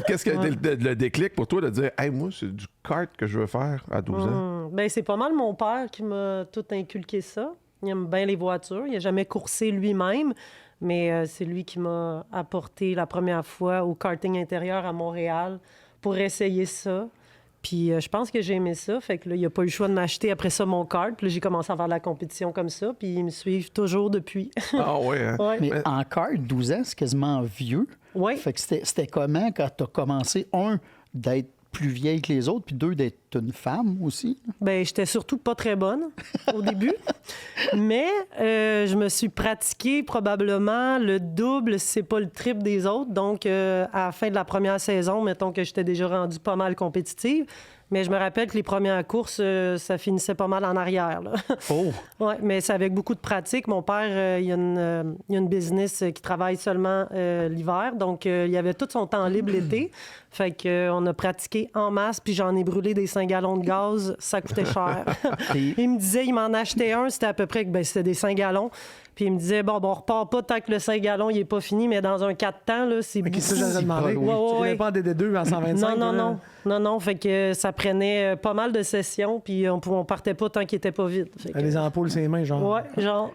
qu'est-ce qui a été le déclic pour toi de dire « Hey, moi, c'est du kart que je veux faire à 12 ans? » Ben, c'est pas mal mon père qui m'a tout inculqué ça. Il aime bien les voitures. Il n'a jamais coursé lui-même, mais c'est lui qui m'a apporté la première fois au karting intérieur à Montréal pour essayer ça. Puis je pense que j'ai aimé ça. Fait que là, il n'a pas eu le choix de m'acheter après ça mon kart. Puis là, j'ai commencé à faire de la compétition comme ça. Puis ils me suivent toujours depuis. Ah ouais, hein? Ouais. Mais en kart, 12 ans, c'est quasiment vieux. Oui. Fait que c'était comment quand tu as commencé, un, d'être plus vieille que les autres, puis deux, d'être une femme aussi? Ben, j'étais surtout pas très bonne au début. Mais je me suis pratiquée probablement le double, si c'est pas le triple des autres. Donc, à la fin de la première saison, mettons que j'étais déjà rendue pas mal compétitive. Mais je me rappelle que les premières courses, ça finissait pas mal en arrière, là. Oh! Oui, mais c'est avec beaucoup de pratique. Mon père, il a une business qui travaille seulement l'hiver. Donc, il avait tout son temps libre l'été. Fait qu'on a pratiqué en masse, puis j'en ai brûlé des 5 gallons de gaz. Ça coûtait cher. Il me disait, il m'en achetait un, c'était à peu près, c'était des 5 gallons. Puis il me disait, bon, on repart pas tant que le 5 gallons il est pas fini, mais dans un 4 temps, là, c'est beaucoup. Mais qu'est-ce que j'aurais demandé? Tu n'es pas en DD2 en 125? Non. Fait que ça prenait pas mal de sessions, puis on partait pas tant qu'il était pas vide. Fait que... Les ampoules, ses mains, genre. Ouais, genre.